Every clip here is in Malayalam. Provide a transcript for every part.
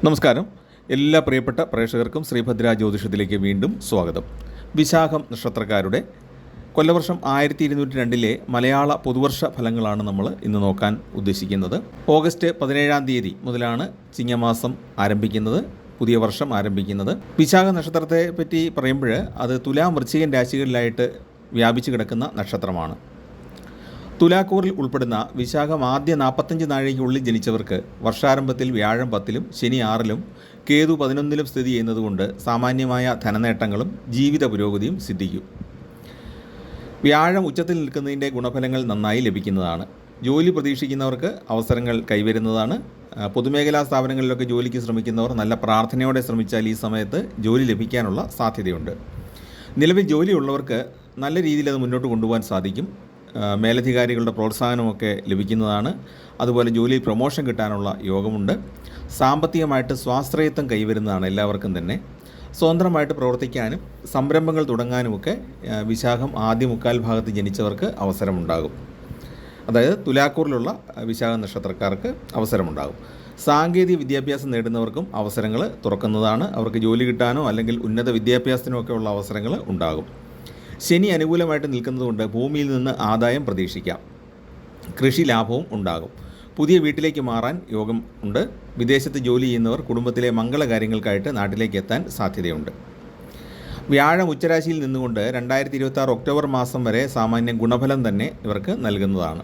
നമസ്കാരം. എല്ലാ പ്രിയപ്പെട്ട പ്രേക്ഷകർക്കും ശ്രീഭദ്ര ജ്യോതിഷത്തിലേക്ക് വീണ്ടും സ്വാഗതം. വിശാഖം നക്ഷത്രക്കാരുടെ കൊല്ലവർഷം 1202 മലയാള പുതുവർഷ ഫലങ്ങളാണ് നമ്മൾ ഇന്ന് നോക്കാൻ ഉദ്ദേശിക്കുന്നത്. ഓഗസ്റ്റ് 17 മുതലാണ് ചിങ്ങമാസം ആരംഭിക്കുന്നത്, പുതിയ വർഷം ആരംഭിക്കുന്നത്. വിശാഖ നക്ഷത്രത്തെ പറ്റി പറയുമ്പോൾ അത് തുലാം വൃശ്ചികൻ രാശികളിലായിട്ട് വ്യാപിച്ചു കിടക്കുന്ന നക്ഷത്രമാണ്. തുലാക്കൂറിൽ ഉൾപ്പെടുന്ന വിശാഖം ആദ്യ 45 നാഴികയ്ക്കുള്ളിൽ ജനിച്ചവർക്ക് വർഷാരംഭത്തിൽ വ്യാഴം 10-ലും ശനി 6-ലും കേതു 11-ലും സ്ഥിതി ചെയ്യുന്നതുകൊണ്ട് സാമാന്യമായ ധനനേട്ടങ്ങളും ജീവിത പുരോഗതിയും സിദ്ധിക്കും. വ്യാഴം ഉച്ചത്തിൽ നിൽക്കുന്നതിൻ്റെ ഗുണഫലങ്ങൾ നന്നായി ലഭിക്കുന്നതാണ്. ജോലി പ്രതീക്ഷിക്കുന്നവർക്ക് അവസരങ്ങൾ കൈവരുന്നതാണ്. പൊതുമേഖലാ സ്ഥാപനങ്ങളിലൊക്കെ ജോലിക്ക് ശ്രമിക്കുന്നവർ നല്ല പ്രാർത്ഥനയോടെ ശ്രമിച്ചാൽ ഈ സമയത്ത് ജോലി ലഭിക്കാനുള്ള സാധ്യതയുണ്ട്. നിലവിൽ ജോലിയുള്ളവർക്ക് നല്ല രീതിയിൽ അത് മുന്നോട്ട് കൊണ്ടുപോകാൻ സാധിക്കും. മേലധികാരികളുടെ പ്രോത്സാഹനമൊക്കെ ലഭിക്കുന്നതാണ്. അതുപോലെ ജോലിയിൽ പ്രൊമോഷൻ കിട്ടാനുള്ള യോഗമുണ്ട്. സാമ്പത്തികമായിട്ട് സ്വാശ്രയത്വം കൈവരുന്നതാണ് എല്ലാവർക്കും തന്നെ. സ്വതന്ത്രമായിട്ട് പ്രവർത്തിക്കാനും സംരംഭങ്ങൾ തുടങ്ങാനുമൊക്കെ വിശാഖം ആദ്യ മുക്കാൽ ഭാഗത്ത് ജനിച്ചവർക്ക് അവസരമുണ്ടാകും. അതായത് തുലാക്കൂറിലുള്ള വിശാഖ നക്ഷത്രക്കാർക്ക് അവസരമുണ്ടാകും. സാങ്കേതിക വിദ്യാഭ്യാസം നേടുന്നവർക്കും അവസരങ്ങൾ തുറക്കുന്നതാണ്. അവർക്ക് ജോലി കിട്ടാനോ അല്ലെങ്കിൽ ഉന്നത വിദ്യാഭ്യാസത്തിനോ ഒക്കെ ഉള്ള അവസരങ്ങൾ ഉണ്ടാകും. ശനി അനുകൂലമായിട്ട് നിൽക്കുന്നതുകൊണ്ട് ഭൂമിയിൽ നിന്ന് ആദായം പ്രതീക്ഷിക്കാം. കൃഷി ലാഭവും ഉണ്ടാകും. പുതിയ വീട്ടിലേക്ക് മാറാൻ യോഗം ഉണ്ട്. വിദേശത്ത് ജോലി ചെയ്യുന്നവർ കുടുംബത്തിലെ മംഗളകാര്യങ്ങൾക്കായിട്ട് നാട്ടിലേക്ക് എത്താൻ സാധ്യതയുണ്ട്. വ്യാഴം ഉച്ചരാശിയിൽ നിന്നുകൊണ്ട് 2026 ഒക്ടോബർ മാസം വരെ സാമാന്യം ഗുണഫലം തന്നെ ഇവർക്ക് നൽകുന്നതാണ്.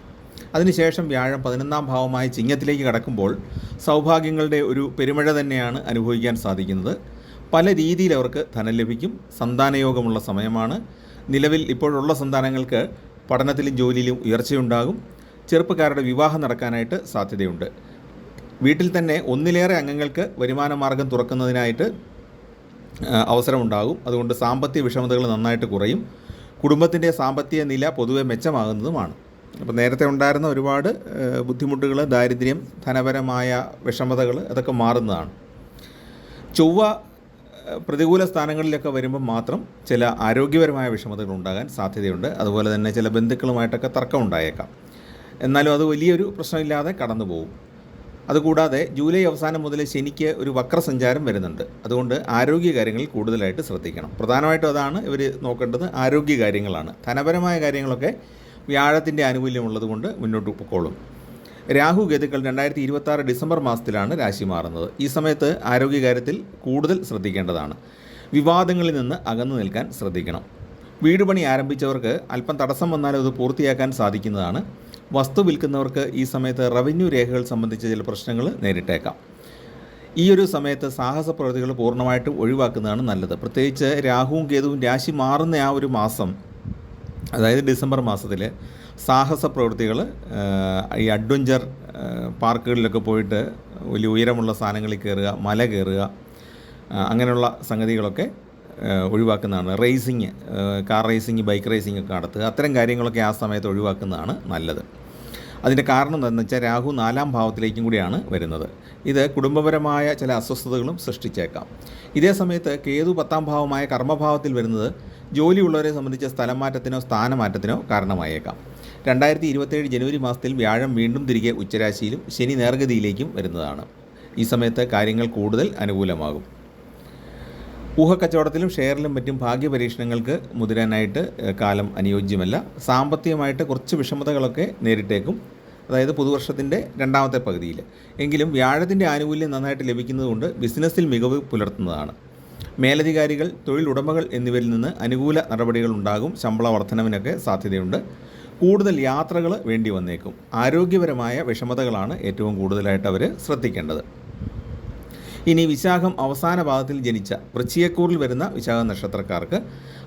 അതിനുശേഷം വ്യാഴം 11-ാം ഭാവമായ ചിങ്ങത്തിലേക്ക് കടക്കുമ്പോൾ സൗഭാഗ്യങ്ങളുടെ ഒരു പെരുമഴ തന്നെയാണ് അനുഭവിക്കാൻ സാധിക്കുന്നത്. പല രീതിയിൽ അവർക്ക് ധനം ലഭിക്കും. സന്താനയോഗമുള്ള സമയമാണ്. നിലവിൽ ഇപ്പോഴുള്ള സന്താനങ്ങൾക്ക് പഠനത്തിലും ജോലിയിലും ഉയർച്ചയുണ്ടാകും. ചെറുപ്പക്കാരുടെ വിവാഹം നടക്കാനായിട്ട് സാധ്യതയുണ്ട്. വീട്ടിൽ തന്നെ ഒന്നിലേറെ അംഗങ്ങൾക്ക് വരുമാന മാർഗം തുറക്കുന്നതിനായിട്ട് അവസരമുണ്ടാകും. അതുകൊണ്ട് സാമ്പത്തിക വിഷമതകൾ നന്നായിട്ട് കുറയും. കുടുംബത്തിൻ്റെ സാമ്പത്തിക നില പൊതുവെ മെച്ചമാകുന്നതുമാണ്. അപ്പോൾ നേരത്തെ ഉണ്ടായിരുന്ന ഒരുപാട് ബുദ്ധിമുട്ടുകൾ, ദാരിദ്ര്യം, ധനപരമായ വിഷമതകൾ അതൊക്കെ മാറുന്നതാണ്. ചൊവ്വ പ്രതികൂല സ്ഥാനങ്ങളിലൊക്കെ വരുമ്പോൾ മാത്രം ചില ആരോഗ്യപരമായ വിഷമതകൾ ഉണ്ടാകാൻ സാധ്യതയുണ്ട്. അതുപോലെ തന്നെ ചില ബന്ധുക്കളുമായിട്ടൊക്കെ തർക്കം ഉണ്ടായേക്കാം. എന്നാലും അത് വലിയൊരു പ്രശ്നമില്ലാതെ കടന്നു പോകും. അതുകൂടാതെ ജൂലൈ അവസാനം മുതൽ ശനിക്ക് ഒരു വക്രസഞ്ചാരം വരുന്നുണ്ട്. അതുകൊണ്ട് ആരോഗ്യകാര്യങ്ങളിൽ കൂടുതലായിട്ട് ശ്രദ്ധിക്കണം. പ്രധാനമായിട്ടും അതാണ് ഇവർ നോക്കേണ്ടത്, ആരോഗ്യകാര്യങ്ങളാണ്. ധനപരമായ കാര്യങ്ങളൊക്കെ വ്യാഴത്തിൻ്റെ ആനുകൂല്യമുള്ളത് കൊണ്ട് മുന്നോട്ട് പൊക്കോളും. രാഹു കേതുക്കൾ 2026 ഡിസംബർ മാസത്തിലാണ് രാശി മാറുന്നത്. ഈ സമയത്ത് ആരോഗ്യകാര്യത്തിൽ കൂടുതൽ ശ്രദ്ധിക്കേണ്ടതാണ്. വിവാദങ്ങളിൽ നിന്ന് അകന്നു നിൽക്കാൻ ശ്രദ്ധിക്കണം. വീട് പണി ആരംഭിച്ചവർക്ക് അല്പം തടസ്സം വന്നാലും അത് പൂർത്തിയാക്കാൻ സാധിക്കുന്നതാണ്. വസ്തു വിൽക്കുന്നവർക്ക് ഈ സമയത്ത് റവന്യൂ രേഖകൾ സംബന്ധിച്ച ചില പ്രശ്നങ്ങൾ നേരിട്ടേക്കാം. ഈ ഒരു സമയത്ത് സാഹസ പ്രവൃത്തികൾ പൂർണ്ണമായിട്ടും ഒഴിവാക്കുന്നതാണ് നല്ലത്. പ്രത്യേകിച്ച് രാഹുവും കേതുവും രാശി മാറുന്ന ആ ഒരു മാസം, അതായത് ഡിസംബർ മാസത്തിൽ സാഹസ പ്രവൃത്തികൾ, ഈ അഡ്വഞ്ചർ പാർക്കുകളിലൊക്കെ പോയിട്ട് വലിയ ഉയരമുള്ള സാധനങ്ങളിൽ കയറുക, മല കയറുക, അങ്ങനെയുള്ള സംഗതികളൊക്കെ ഒഴിവാക്കുന്നതാണ്. Racing, car racing, bike racing ഒക്കെ നടത്തുക, അത്തരം കാര്യങ്ങളൊക്കെ ആ സമയത്ത് ഒഴിവാക്കുന്നതാണ് നല്ലത്. അതിൻ്റെ കാരണം എന്താണെന്ന് വെച്ചാൽ രാഹു 4-ാം ഭാവത്തിലേക്കും കൂടിയാണ് വരുന്നത്. ഇത് കുടുംബപരമായ ചില അസ്വസ്ഥതകളും സൃഷ്ടിച്ചേക്കാം. ഇതേ സമയത്ത് കേതു 10-ാം ഭാവമായ കർമ്മഭാവത്തിൽ വരുന്നത് ജോലിയുള്ളവരെ സംബന്ധിച്ച സ്ഥലം മാറ്റത്തിനോ സ്ഥാനമാറ്റത്തിനോ കാരണമായേക്കാം. 2027 ജനുവരി മാസത്തിൽ വ്യാഴം വീണ്ടും തിരികെ ഉച്ചരാശിയിലും ശനി നേർഗതിയിലേക്കും വരുന്നതാണ്. ഈ സമയത്ത് കാര്യങ്ങൾ കൂടുതൽ അനുകൂലമാകും. ഊഹക്കച്ചവടത്തിലും ഷെയറിലും മറ്റും ഭാഗ്യപരീക്ഷണങ്ങൾക്ക് മുതിരാനായിട്ട് കാലം അനുയോജ്യമല്ല. സാമ്പത്തികമായിട്ട് കുറച്ച് വിഷമതകളൊക്കെ നേരിട്ടേക്കും, അതായത് പുതുവർഷത്തിൻ്റെ 2ാമത്തെ പകുതിയിൽ. എങ്കിലും വ്യാഴത്തിൻ്റെ ആനുകൂല്യം നന്നായിട്ട് ലഭിക്കുന്നതുകൊണ്ട് ബിസിനസ്സിൽ മികവ് പുലർത്തുന്നതാണ്. മേലധികാരികൾ, തൊഴിലുടമകൾ എന്നിവരിൽ നിന്ന് അനുകൂല നടപടികൾ ഉണ്ടാകും. ശമ്പള വർധനവിനൊക്കെ സാധ്യതയുണ്ട്. കൂടുതൽ യാത്രകൾ വേണ്ടി വന്നേക്കും. ആരോഗ്യപരമായ വിഷമതകളാണ് ഏറ്റവും കൂടുതലായിട്ട് അവർ ശ്രദ്ധിക്കേണ്ടത്. ഇനി വിശാഖം അവസാന ഭാഗത്തിൽ ജനിച്ച വൃശ്ചികക്കൂറിൽ വരുന്ന വിശാഖ നക്ഷത്രക്കാർക്ക്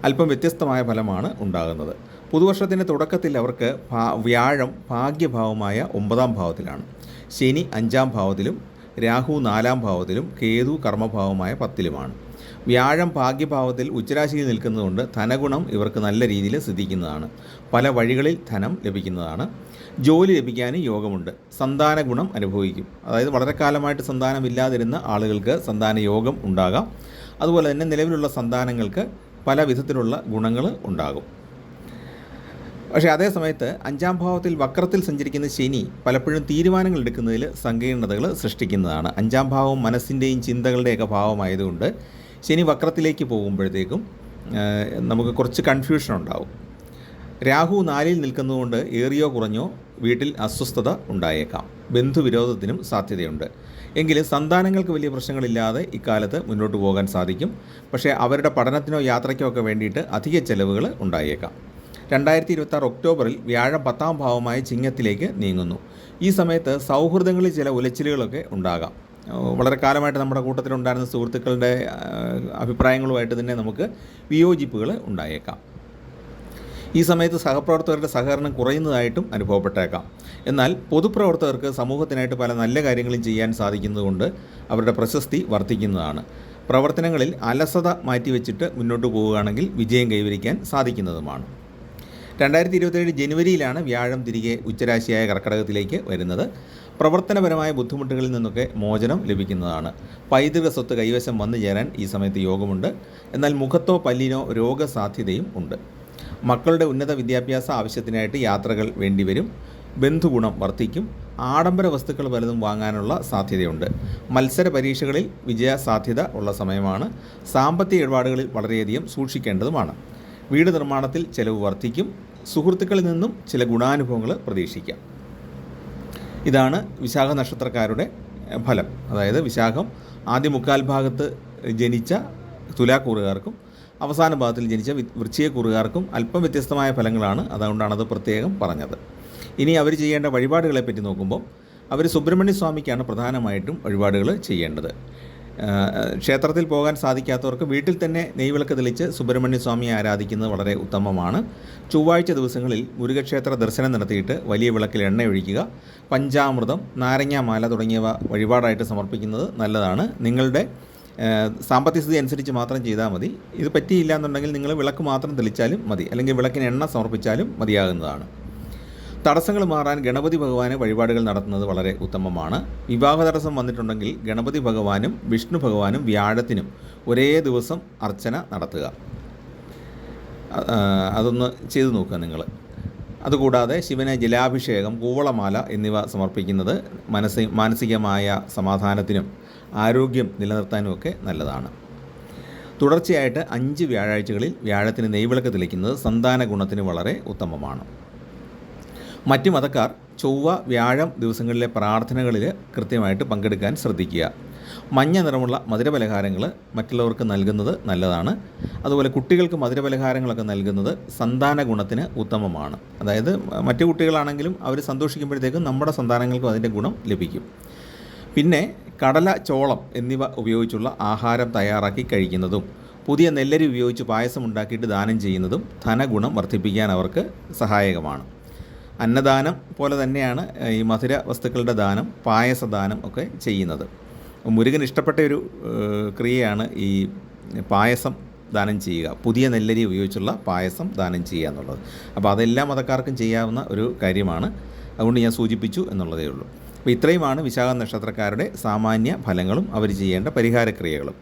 അല്പം വ്യത്യസ്തമായ ഫലമാണ് ഉണ്ടാകുന്നത്. പുതുവർഷത്തിൻ്റെ തുടക്കത്തിൽ അവർക്ക് വ്യാഴം ഭാഗ്യഭാവമായ 9-ാം ഭാവത്തിലാണ്, ശനി 5-ാം ഭാവത്തിലും രാഹു 4-ാം ഭാവത്തിലും കേതു കർമ്മഭാവമായ 10-ലുമാണ്. വ്യാഴം ഭാഗ്യഭാവത്തിൽ ഉച്ചരാശിയിൽ നിൽക്കുന്നതുകൊണ്ട് ധനഗുണം ഇവർക്ക് നല്ല രീതിയിൽ സിദ്ധിക്കുന്നതാണ്. പല വഴികളിൽ ധനം ലഭിക്കുന്നതാണ്. ജോലി ലഭിക്കാനും യോഗമുണ്ട്. സന്താന ഗുണം അനുഭവിക്കും. അതായത് വളരെ കാലമായിട്ട് സന്താനമില്ലാതിരുന്ന ആളുകൾക്ക് സന്താന യോഗം ഉണ്ടാകാം. അതുപോലെ തന്നെ നിലവിലുള്ള സന്താനങ്ങൾക്ക് പല വിധത്തിലുള്ള ഗുണങ്ങൾ ഉണ്ടാകും. പക്ഷേ അതേ സമയത്ത് 5-ാം ഭാവത്തിൽ വക്രത്തിൽ സഞ്ചരിക്കുന്ന ശനി പലപ്പോഴും തീരുമാനങ്ങൾ എടുക്കുന്നതിൽ സങ്കീർണതകൾ സൃഷ്ടിക്കുന്നതാണ്. 5-ാം ഭാവം മനസ്സിൻ്റെയും ചിന്തകളുടെയൊക്കെ ഭാവമായതുകൊണ്ട് ശനി വക്രത്തിലേക്ക് പോകുമ്പോഴത്തേക്കും നമുക്ക് കുറച്ച് കൺഫ്യൂഷൻ ഉണ്ടാവും. രാഹു 4-ൽ നിൽക്കുന്നതുകൊണ്ട് ഏറിയോ കുറഞ്ഞോ വീട്ടിൽ അസ്വസ്ഥത ഉണ്ടായേക്കാം. ബന്ധുവിരോധത്തിനും സാധ്യതയുണ്ട്. എങ്കിലും സന്താനങ്ങൾക്ക് വലിയ പ്രശ്നങ്ങളില്ലാതെ ഇക്കാലത്ത് മുന്നോട്ട് പോകാൻ സാധിക്കും. പക്ഷേ അവരുടെ പഠനത്തിനോ യാത്രയ്ക്കോ ഒക്കെ വേണ്ടിയിട്ട് അധിക ചെലവുകൾ ഉണ്ടായേക്കാം. 2026 ഒക്ടോബറിൽ വ്യാഴം 10-ാം ഭാവമായ ചിങ്ങത്തിലേക്ക് നീങ്ങുന്നു. ഈ സമയത്ത് സൗഹൃദങ്ങളിൽ ചില ഉലച്ചിലുകളൊക്കെ ഉണ്ടാകാം. വളരെ കാലമായിട്ട് നമ്മുടെ കൂട്ടത്തിലുണ്ടായിരുന്ന സുഹൃത്തുക്കളുടെ അഭിപ്രായങ്ങളുമായിട്ട് തന്നെ നമുക്ക് വിയോജിപ്പുകൾ ഉണ്ടായേക്കാം. ഈ സമയത്ത് സഹപ്രവർത്തകരുടെ സഹകരണം കുറയുന്നതായിട്ടും അനുഭവപ്പെട്ടേക്കാം. എന്നാൽ പൊതുപ്രവർത്തകർക്ക് സമൂഹത്തിനായിട്ട് പല നല്ല കാര്യങ്ങളും ചെയ്യാൻ സാധിക്കുന്നതുകൊണ്ട് അവരുടെ പ്രശസ്തി വർദ്ധിക്കുന്നതാണ്. പ്രവർത്തനങ്ങളിൽ അലസത മാറ്റിവെച്ചിട്ട് മുന്നോട്ട് പോവുകയാണെങ്കിൽ വിജയം കൈവരിക്കാൻ സാധിക്കുന്നതുമാണ്. 2027 ജനുവരിയിലാണ് വ്യാഴം തിരികെ ഉച്ചരാശിയായ കർക്കടകത്തിലേക്ക് വരുന്നത്. പ്രവർത്തനപരമായ ബുദ്ധിമുട്ടുകളിൽ നിന്നൊക്കെ മോചനം ലഭിക്കുന്നതാണ്. പൈതൃക സ്വത്ത് കൈവശം വന്നു ചേരാൻ ഈ സമയത്ത് യോഗമുണ്ട്. എന്നാൽ മുഖത്തോ പല്ലിനോ രോഗസാധ്യതയും ഉണ്ട്. മക്കളുടെ ഉന്നത വിദ്യാഭ്യാസ ആവശ്യത്തിനായിട്ട് യാത്രകൾ വേണ്ടിവരും. ബന്ധുഗുണം വർദ്ധിക്കും. ആഡംബര വസ്തുക്കൾ പലതും വാങ്ങാനുള്ള സാധ്യതയുണ്ട്. മത്സര പരീക്ഷകളിൽ വിജയസാധ്യത ഉള്ള സമയമാണ്. സാമ്പത്തിക ഇടപാടുകളിൽ വളരെയധികം സൂക്ഷിക്കേണ്ടതുമാണ്. വീട് നിർമ്മാണത്തിൽ ചെലവ് വർദ്ധിക്കും. സുഹൃത്തുക്കളിൽ നിന്നും ചില ഗുണാനുഭവങ്ങൾ പ്രതീക്ഷിക്കാം. ഇതാണ് വിശാഖ നക്ഷത്രക്കാരുടെ ഫലം. അതായത് വിശാഖം ആദ്യ മുക്കാൽ ഭാഗത്ത് ജനിച്ച തുലാക്കൂറുകാർക്കും അവസാന ഭാഗത്തിൽ ജനിച്ച വൃശ്ചികക്കൂറുകാർക്കും അല്പം വ്യത്യസ്തമായ ഫലങ്ങളാണ്. അതുകൊണ്ടാണത് പ്രത്യേകം പറഞ്ഞത്. ഇനി അവർ ചെയ്യേണ്ട വഴിപാടുകളെ പറ്റി നോക്കുമ്പോൾ അവർ സുബ്രഹ്മണ്യ സ്വാമിക്കാണ് പ്രധാനമായിട്ടും വഴിപാടുകൾ ചെയ്യേണ്ടത്. ക്ഷേത്രത്തിൽ പോകാൻ സാധിക്കാത്തവർക്ക് വീട്ടിൽ തന്നെ നെയ്വിളക്ക് തെളിച്ച് സുബ്രഹ്മണ്യ സ്വാമിയെ ആരാധിക്കുന്നത് വളരെ ഉത്തമമാണ്. ചൊവ്വാഴ്ച ദിവസങ്ങളിൽ മുരുകക്ഷേത്ര ദർശനം നടത്തിയിട്ട് വലിയ വിളക്കിൽ എണ്ണയൊഴിക്കുക. പഞ്ചാമൃതം, നാരങ്ങാമാല തുടങ്ങിയവ വഴിപാടായിട്ട് സമർപ്പിക്കുന്നത് നല്ലതാണ്. നിങ്ങളുടെ സാമ്പത്തിക സ്ഥിതി അനുസരിച്ച് മാത്രം ചെയ്താൽ മതി. ഇത് പറ്റിയില്ല എന്നുണ്ടെങ്കിൽ നിങ്ങൾ വിളക്ക് മാത്രം തെളിച്ചാലും മതി, അല്ലെങ്കിൽ വിളക്കിന് എണ്ണ സമർപ്പിച്ചാലും മതിയാകുന്നതാണ്. തടസ്സങ്ങൾ മാറാൻ ഗണപതി ഭഗവാന് വഴിപാടുകൾ നടത്തുന്നത് വളരെ ഉത്തമമാണ്. വിവാഹ തടസ്സം വന്നിട്ടുണ്ടെങ്കിൽ ഗണപതി ഭഗവാനും വിഷ്ണു ഭഗവാനും വ്യാഴത്തിനും ഒരേ ദിവസം അർച്ചന നടത്തുക. അതൊന്ന് ചെയ്തു നോക്കുക നിങ്ങൾ. അതുകൂടാതെ ശിവന് ജലാഭിഷേകം, കൂവളമാല എന്നിവ സമർപ്പിക്കുന്നത് മാനസികമായ സമാധാനത്തിനും ആരോഗ്യം നിലനിർത്താനുമൊക്കെ നല്ലതാണ്. തുടർച്ചയായിട്ട് 5 വ്യാഴാഴ്ചകളിൽ വ്യാഴത്തിന് നെയ്വിളക്ക് തെളിക്കുന്നത് സന്താന ഗുണത്തിന് വളരെ ഉത്തമമാണ്. മറ്റു മതക്കാർ ചൊവ്വ, വ്യാഴം ദിവസങ്ങളിലെ പ്രാർത്ഥനകളിൽ കൃത്യമായിട്ട് പങ്കെടുക്കാൻ ശ്രദ്ധിക്കുക. മഞ്ഞ നിറമുള്ള മധുരപലഹാരങ്ങൾ മറ്റുള്ളവർക്ക് നൽകുന്നത് നല്ലതാണ്. അതുപോലെ കുട്ടികൾക്ക് മധുരപലഹാരങ്ങളൊക്കെ നൽകുന്നത് സന്താന ഗുണത്തിന് ഉത്തമമാണ്. അതായത് മറ്റു കുട്ടികളാണെങ്കിലും അവർ സന്തോഷിക്കുമ്പോഴത്തേക്കും നമ്മുടെ സന്താനങ്ങൾക്കും അതിൻ്റെ ഗുണം ലഭിക്കും. പിന്നെ കടല, ചോളം എന്നിവ ഉപയോഗിച്ചുള്ള ആഹാരം തയ്യാറാക്കി കഴിക്കുന്നതും പുതിയ നെല്ലരി ഉപയോഗിച്ച് പായസം ഉണ്ടാക്കിയിട്ട് ദാനം ചെയ്യുന്നതും ധനഗുണം വർദ്ധിപ്പിക്കാൻ അവർക്ക് സഹായകമാണ്. അന്നദാനം പോലെ തന്നെയാണ് ഈ മധുര വസ്തുക്കളുടെ ദാനം, പായസദാനം ഒക്കെ ചെയ്യുന്നത്. മുരുകന് ഇഷ്ടപ്പെട്ട ഒരു ക്രിയയാണ് ഈ പായസം ദാനം ചെയ്യുക. പുതിയ നെല്ലരി ഉപയോഗിച്ചുള്ള പായസം ദാനം ചെയ്യുക എന്നുള്ളത്. അപ്പോൾ അതെല്ലാ മതക്കാർക്കും ചെയ്യാവുന്ന ഒരു കാര്യമാണ്. അതുകൊണ്ട് ഞാൻ സൂചിപ്പിച്ചു എന്നുള്ളതേ ഉള്ളൂ. അപ്പോൾ ഇത്രയുമാണ് വിശാഖ നക്ഷത്രക്കാരുടെ സാമാന്യ ഫലങ്ങളും അവർ ചെയ്യേണ്ട പരിഹാരക്രിയകളും.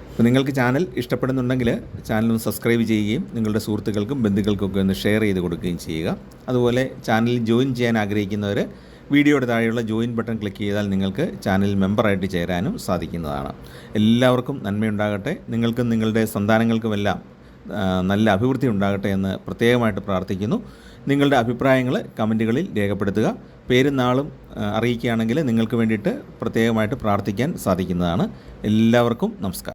അപ്പോൾ നിങ്ങൾക്ക് ചാനൽ ഇഷ്ടപ്പെടുന്നുണ്ടെങ്കിൽ ചാനൽ സബ്സ്ക്രൈബ് ചെയ്യുകയും നിങ്ങളുടെ സുഹൃത്തുക്കൾക്കും ബന്ധുക്കൾക്കൊക്കെ ഒന്ന് ഷെയർ ചെയ്ത് കൊടുക്കുകയും ചെയ്യുക. അതുപോലെ ചാനലിൽ ജോയിൻ ചെയ്യാൻ ആഗ്രഹിക്കുന്നവർ വീഡിയോയുടെ താഴെയുള്ള ജോയിൻ ബട്ടൺ ക്ലിക്ക് ചെയ്താൽ നിങ്ങൾക്ക് ചാനൽ മെമ്പറായിട്ട് ചേരാനും സാധിക്കുന്നതാണ്. എല്ലാവർക്കും നന്മയുണ്ടാകട്ടെ. നിങ്ങൾക്കും നിങ്ങളുടെ സന്താനങ്ങൾക്കുമെല്ലാം നല്ല അഭിവൃദ്ധി ഉണ്ടാകട്ടെ എന്ന് പ്രത്യേകമായിട്ട് പ്രാർത്ഥിക്കുന്നു. നിങ്ങളുടെ അഭിപ്രായങ്ങൾ കമൻറ്റുകളിൽ രേഖപ്പെടുത്തുക. പേരും നാളും അറിയിക്കുകയാണെങ്കിൽ നിങ്ങൾക്ക് വേണ്ടിയിട്ട് പ്രത്യേകമായിട്ട് പ്രാർത്ഥിക്കാൻ സാധിക്കുന്നതാണ്. എല്ലാവർക്കും നമസ്കാരം.